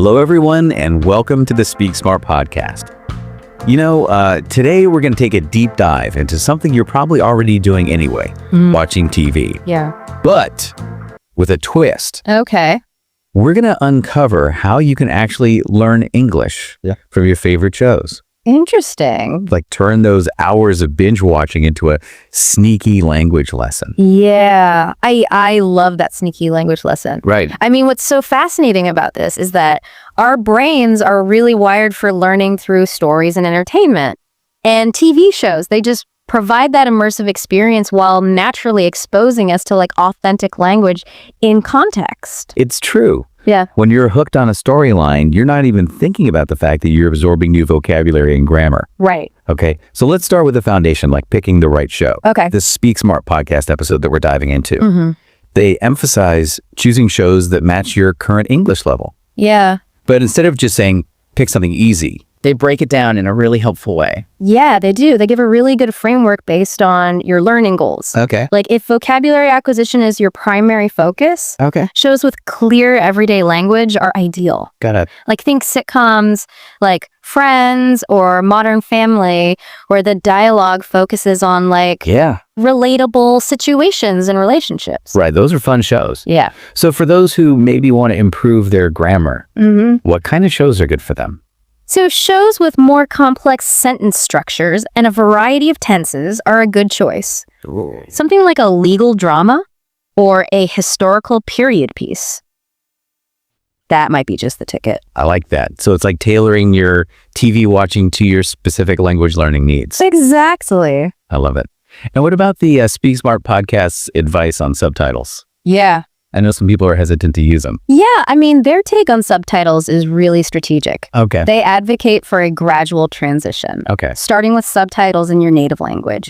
Hello, everyone, and welcome to the Speak Smart podcast. Today we're going to take a deep dive into something you're probably already doing anyway, watching TV. Yeah. But with a twist. Okay. We're going to uncover how you can actually learn English from your favorite shows. Interesting. Like turn those hours of binge watching into a sneaky language lesson. Yeah. I love that sneaky language lesson. Right. I mean, what's so fascinating about this is that our brains are really wired for learning through stories and entertainment. And TV shows, they just provide that immersive experience while naturally exposing us to like authentic language in context. It's true. Yeah. When you're hooked on a storyline, you're not even thinking about the fact that you're absorbing new vocabulary and grammar. Right. Okay, so let's start with the foundation, like picking the right show. Okay. This Speak Smart podcast episode that we're diving into, they emphasize choosing shows that match your current English level. Yeah. But instead of just saying, pick something easy, they break it down in a really helpful way. Yeah, they do. They give a really good framework based on your learning goals. Okay. Like if vocabulary acquisition is your primary focus, Okay. shows with clear everyday language are ideal. Got it. Like think sitcoms like Friends or Modern Family, where the dialogue focuses on like relatable situations and relationships. Right, those are fun shows. Yeah. So for those who maybe want to improve their grammar, what kind of shows are good for them? So shows with more complex sentence structures and a variety of tenses are a good choice. Ooh. Something like a legal drama or a historical period piece. That might be just the ticket. I like that. So it's like tailoring your TV watching to your specific language learning needs. Exactly. I love it. And what about the Speak Smart podcast's advice on subtitles? Yeah. I know some people are hesitant to use them. Yeah, I mean, their take on subtitles is really strategic. Okay. They advocate for a gradual transition. Okay. Starting with subtitles in your native language.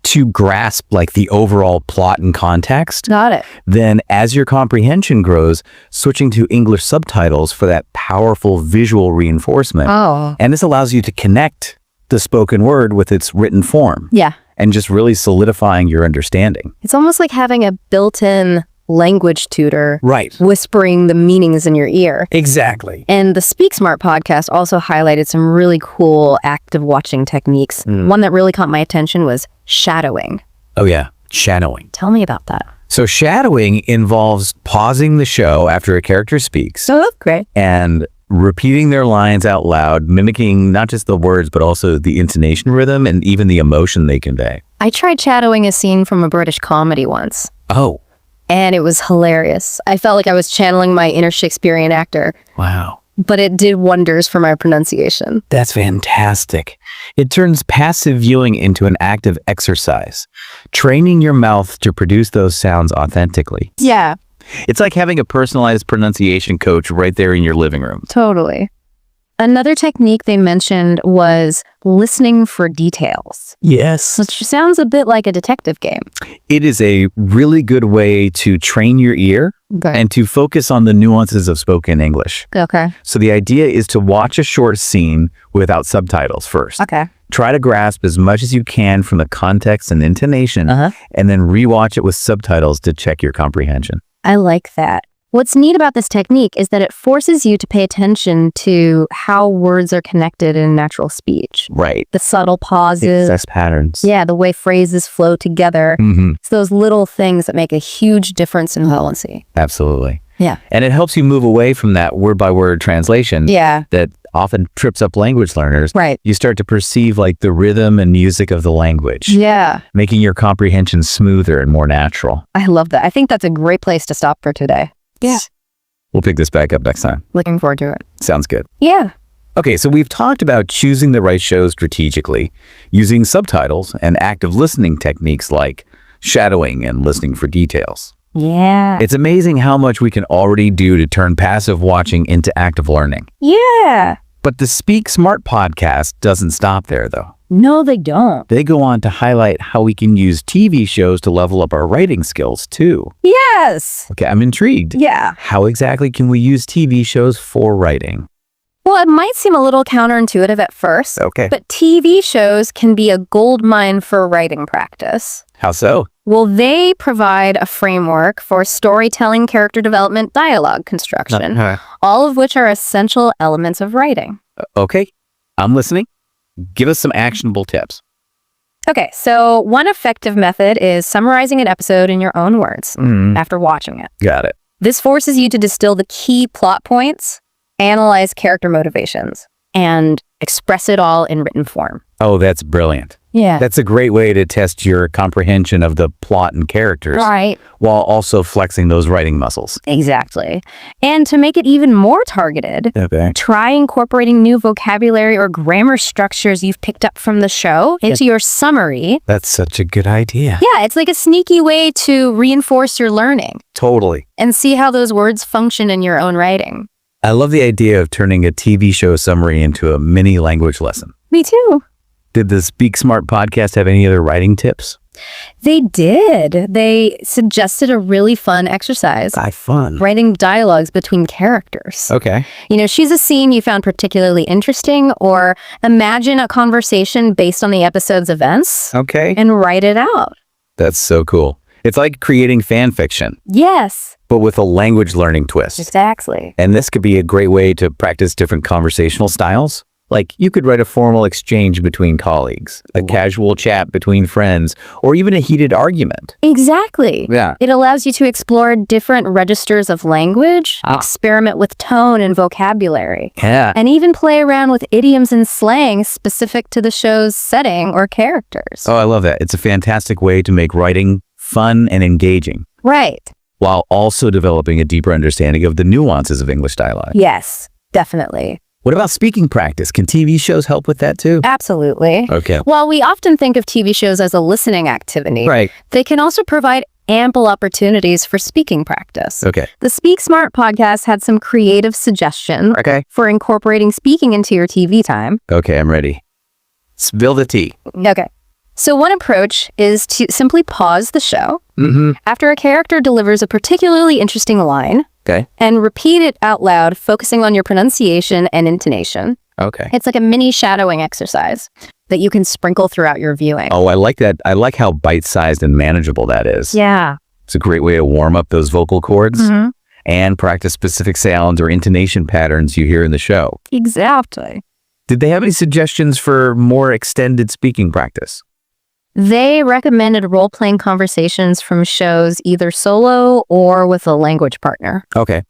To grasp like the overall plot and context, Got it. then as your comprehension grows, switching to English subtitles for that powerful visual reinforcement. Oh. And this allows you to connect the spoken word with its written form Yeah. and just really solidifying your understanding. It's almost like having a built-in language tutor Right. whispering the meanings in your ear. Exactly. And the Speak Smart podcast also highlighted some really cool active watching techniques. One that really caught my attention was shadowing. Oh yeah, shadowing. Tell me about that. So shadowing involves pausing the show after a character speaks Oh, that's great. and repeating their lines out loud, mimicking not just the words, but also the intonation rhythm and even the emotion they convey. I tried shadowing a scene from a British comedy once, Oh, and it was hilarious. I felt like I was channeling my inner Shakespearean actor, wow. but it did wonders for my pronunciation. That's fantastic. It turns passive viewing into an active exercise, training your mouth to produce those sounds authentically. Yeah, It's like having a personalized pronunciation coach right there in your living room. totally. Another technique they mentioned was listening for details, Yes. which sounds a bit like a detective game. It is a really good way to train your ear Okay. and to focus on the nuances of spoken English. Okay. So the idea is to watch a short scene without subtitles first. Okay. Try to grasp as much as you can from the context and intonation, and then rewatch it with subtitles to check your comprehension. I like that. What's neat about this technique is that it forces you to pay attention to how words are connected in natural speech. Right. The subtle pauses. Excess patterns. Yeah, the way phrases flow together. It's those little things that make a huge difference in fluency. Absolutely. Yeah. And it helps you move away from that word-by-word translation Yeah. that often trips up language learners. Right. You start to perceive like the rhythm and music of the language, Yeah. making your comprehension smoother and more natural. I love that. I think that's a great place to stop for today. Yeah. We'll pick this back up next time. Looking forward to it. Sounds good. Yeah. Okay, so we've talked about choosing the right shows strategically, using subtitles and active listening techniques like shadowing and listening for details. Yeah. It's amazing how much we can already do to turn passive watching into active learning. Yeah. But the Speak Smart podcast doesn't stop there, though. No, they don't. They go on to highlight how we can use TV shows to level up our writing skills, too. Yes. Okay, I'm intrigued. Yeah. How exactly can we use TV shows for writing? Well, it might seem a little counterintuitive at first, Okay. but TV shows can be a gold mine for writing practice. How so? Well, they provide a framework for storytelling, character development, dialogue construction, all of which are essential elements of writing. Okay, I'm listening. Give us some actionable tips. Okay, so one effective method is summarizing an episode in your own words after watching it. Got it. This forces you to distill the key plot points, analyze character motivations, and express it all in written form. Oh, that's brilliant. Yeah. That's a great way to test your comprehension of the plot and characters, Right. while also flexing those writing muscles. Exactly. And to make it even more targeted, Okay. try incorporating new vocabulary or grammar structures you've picked up from the show into your summary. That's such a good idea. Yeah, it's like a sneaky way to reinforce your learning Totally. and see how those words function in your own writing. I love the idea of turning a TV show summary into a mini language lesson. Me too. Did the Speak Smart podcast have any other writing tips? They did. They suggested a really fun exercise. Fun. Writing dialogues between characters. Okay. Choose a scene you found particularly interesting, or imagine a conversation based on the episode's events Okay. and write it out. That's so cool. It's like creating fan fiction, Yes, but with a language learning twist. exactly. And this could be a great way to practice different conversational styles. Like, you could write a formal exchange between colleagues, a casual chat between friends, or even a heated argument. Exactly. Yeah. It allows you to explore different registers of language, experiment with tone and vocabulary, Yeah. and even play around with idioms and slang specific to the show's setting or characters. Oh, I love that. It's a fantastic way to make writing fun and engaging, Right. while also developing a deeper understanding of the nuances of English dialogue. Yes, definitely. What about speaking practice? Can TV shows help with that too? Absolutely. Okay. While we often think of TV shows as a listening activity, Right. they can also provide ample opportunities for speaking practice. Okay. The Speak Smart podcast had some creative suggestions Okay. for incorporating speaking into your TV time. Okay, I'm ready. Spill the tea. Okay. So one approach is to simply pause the show after a character delivers a particularly interesting line Okay. and repeat it out loud, focusing on your pronunciation and intonation. Okay. It's like a mini shadowing exercise that you can sprinkle throughout your viewing. Oh, I like that. I like how bite-sized and manageable that is. Yeah. It's a great way to warm up those vocal cords and practice specific sounds or intonation patterns you hear in the show. Exactly. Did they have any suggestions for more extended speaking practice? They recommended role-playing conversations from shows either solo or with a language partner. Okay.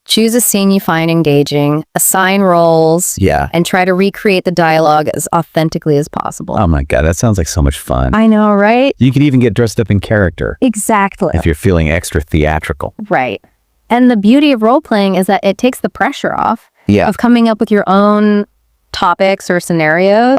Choose a scene you find engaging, assign roles, Yeah. and try to recreate the dialogue as authentically as possible. Oh my God, that sounds like so much fun. I know, right? You could even get dressed up in character Exactly. if you're feeling extra theatrical. Right. And the beauty of role-playing is that it takes the pressure off Yeah. of coming up with your own topics or scenarios.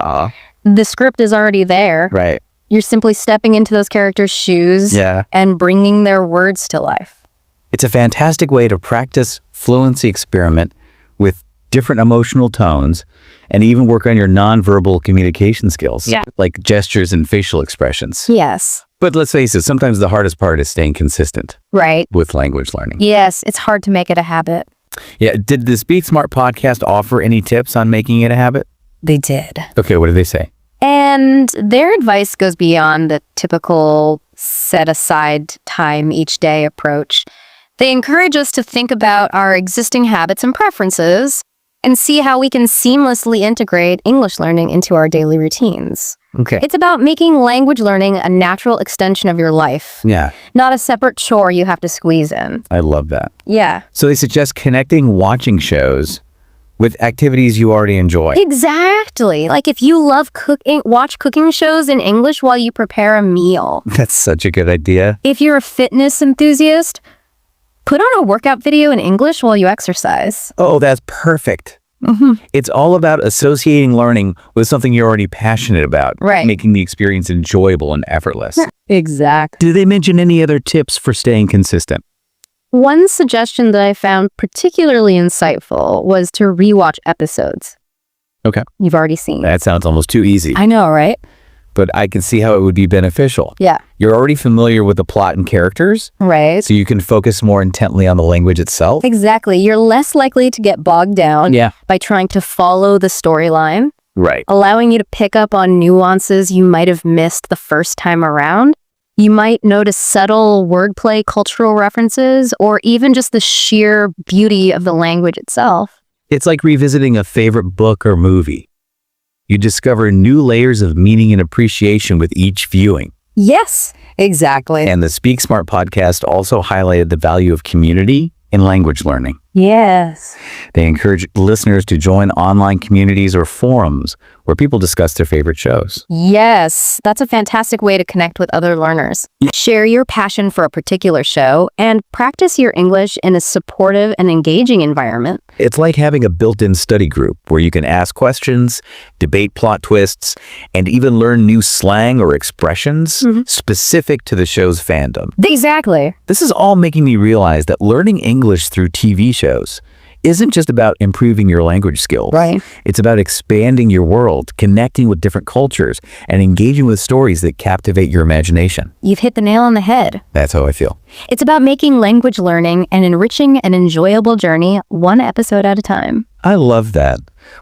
The script is already there. Right. You're simply stepping into those characters' shoes Yeah. and bringing their words to life. It's a fantastic way to practice fluency experiment with different emotional tones and even work on your nonverbal communication skills, like gestures and facial expressions. Yes. But let's face it, sometimes the hardest part is staying consistent Right. with language learning. Yes, it's hard to make it a habit. Yeah. Did the Speak Smart podcast offer any tips on making it a habit? They did. Okay. What did they say? And their advice goes beyond the typical set aside time each day approach. They encourage us to think about our existing habits and preferences and see how we can seamlessly integrate English learning into our daily routines. Okay. It's about making language learning a natural extension of your life, Yeah. not a separate chore you have to squeeze in. I love that. Yeah. So they suggest connecting watching shows with activities you already enjoy. Exactly. Like if you love cooking, watch cooking shows in English while you prepare a meal. That's such a good idea. If you're a fitness enthusiast, put on a workout video in English while you exercise. Oh, that's perfect. It's all about associating learning with something you're already passionate about, Right. making the experience enjoyable and effortless. Exactly. Did they mention any other tips for staying consistent? One suggestion that I found particularly insightful was to rewatch episodes Okay. you've already seen. That sounds almost too easy, I know, right? but I can see how it would be beneficial. Yeah. You're already familiar with the plot and characters, Right. so you can focus more intently on the language itself. Exactly. You're less likely to get bogged down Yeah. by trying to follow the storyline, Right. allowing you to pick up on nuances you might have missed the first time around. You might notice subtle wordplay, cultural references, or even just the sheer beauty of the language itself. It's like revisiting a favorite book or movie. You discover new layers of meaning and appreciation with each viewing. Yes, exactly. And the Speak Smart podcast also highlighted the value of community in language learning. Yes. They encourage listeners to join online communities or forums where people discuss their favorite shows. Yes, that's a fantastic way to connect with other learners. Share your passion for a particular show and practice your English in a supportive and engaging environment. It's like having a built-in study group where you can ask questions, debate plot twists, and even learn new slang or expressions specific to the show's fandom. Exactly. This is all making me realize that learning English through TV shows isn't just about improving your language skills. Right. It's about expanding your world, connecting with different cultures, and engaging with stories that captivate your imagination. You've hit the nail on the head. That's how I feel. It's about making language learning an enriching and enjoyable journey, one episode at a time. I love that.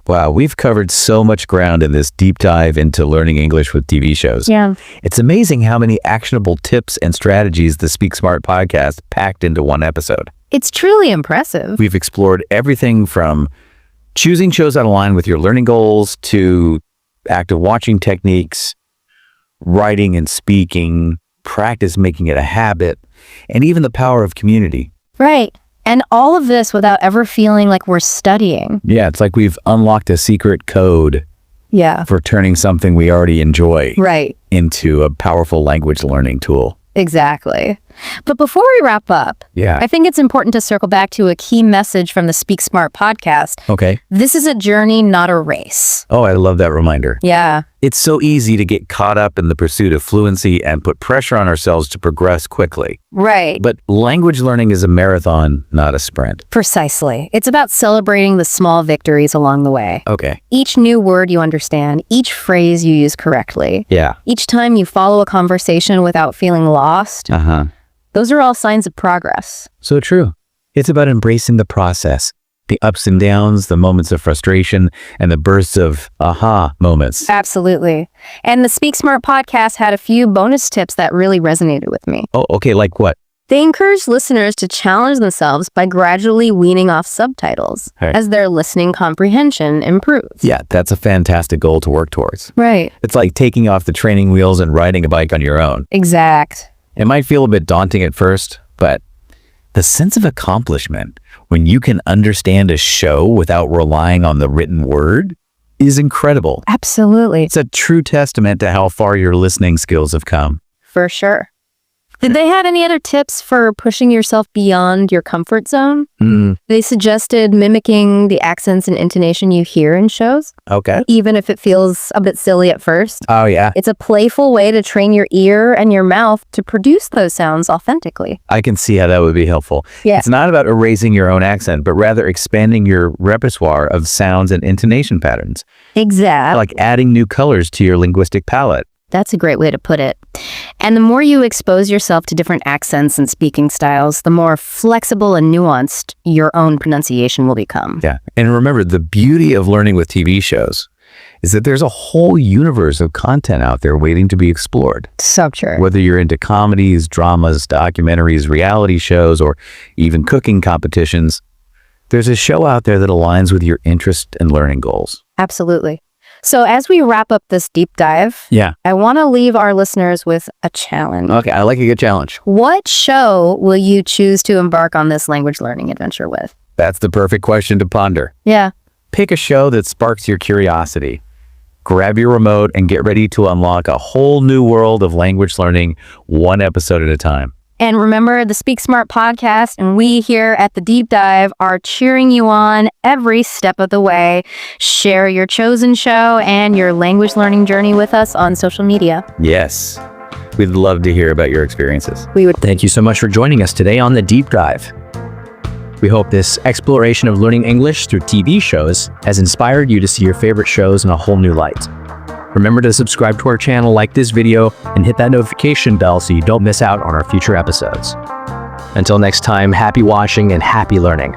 Wow, we've covered so much ground in this deep dive into learning English with TV shows. Yeah. It's amazing how many actionable tips and strategies the Speak Smart podcast packed into one episode. It's truly impressive. We've explored everything from choosing shows that align with your learning goals to active watching techniques, writing and speaking, practice making it a habit, and even the power of community. Right. And all of this without ever feeling like we're studying. Yeah, it's like we've unlocked a secret code Yeah. for turning something we already enjoy Right. into a powerful language learning tool. Exactly. But before we wrap up, Yeah. I think it's important to circle back to a key message from the Speak Smart podcast. Okay. This is a journey, not a race. Oh, I love that reminder. Yeah. It's so easy to get caught up in the pursuit of fluency and put pressure on ourselves to progress quickly. Right. But language learning is a marathon, not a sprint. Precisely. It's about celebrating the small victories along the way. Okay. Each new word you understand, each phrase you use correctly, Yeah. each time you follow a conversation without feeling lost, those are all signs of progress. So true. It's about embracing the process, the ups and downs, the moments of frustration, and the bursts of aha moments. Absolutely. And the Speak Smart podcast had a few bonus tips that really resonated with me. Oh, okay. Like what? They encourage listeners to challenge themselves by gradually weaning off subtitles Right. as their listening comprehension improves. Yeah, that's a fantastic goal to work towards. Right. It's like taking off the training wheels and riding a bike on your own. Exact. It might feel a bit daunting at first, but the sense of accomplishment when you can understand a show without relying on the written word is incredible. Absolutely. It's a true testament to how far your listening skills have come. For sure. Did they have any other tips for pushing yourself beyond your comfort zone? They suggested mimicking the accents and intonation you hear in shows, Okay. even if it feels a bit silly at first. Oh, yeah. It's a playful way to train your ear and your mouth to produce those sounds authentically. I can see how that would be helpful. Yeah. It's not about erasing your own accent, but rather expanding your repertoire of sounds and intonation patterns, Exactly. like adding new colors to your linguistic palette. That's a great way to put it. And the more you expose yourself to different accents and speaking styles, the more flexible and nuanced your own pronunciation will become. Yeah. And remember, the beauty of learning with TV shows is that there's a whole universe of content out there waiting to be explored. So true. Whether you're into comedies, dramas, documentaries, reality shows, or even cooking competitions, there's a show out there that aligns with your interest and learning goals. Absolutely. So as we wrap up this deep dive, Yeah. I want to leave our listeners with a challenge. Okay. I like a good challenge. What show will you choose to embark on this language learning adventure with? That's the perfect question to ponder. Yeah. Pick a show that sparks your curiosity. Grab your remote and get ready to unlock a whole new world of language learning, one episode at a time. And remember, the Speak Smart podcast and we here at the Deep Dive are cheering you on every step of the way. Share your chosen show and your language learning journey with us on social media. Yes. We'd love to hear about your experiences. We would. Thank you so much for joining us today on The Deep Dive. We hope this exploration of learning English through TV shows has inspired you to see your favorite shows in a whole new light. Remember to subscribe to our channel, like this video, and hit that notification bell so you don't miss out on our future episodes. Until next time, happy watching and happy learning.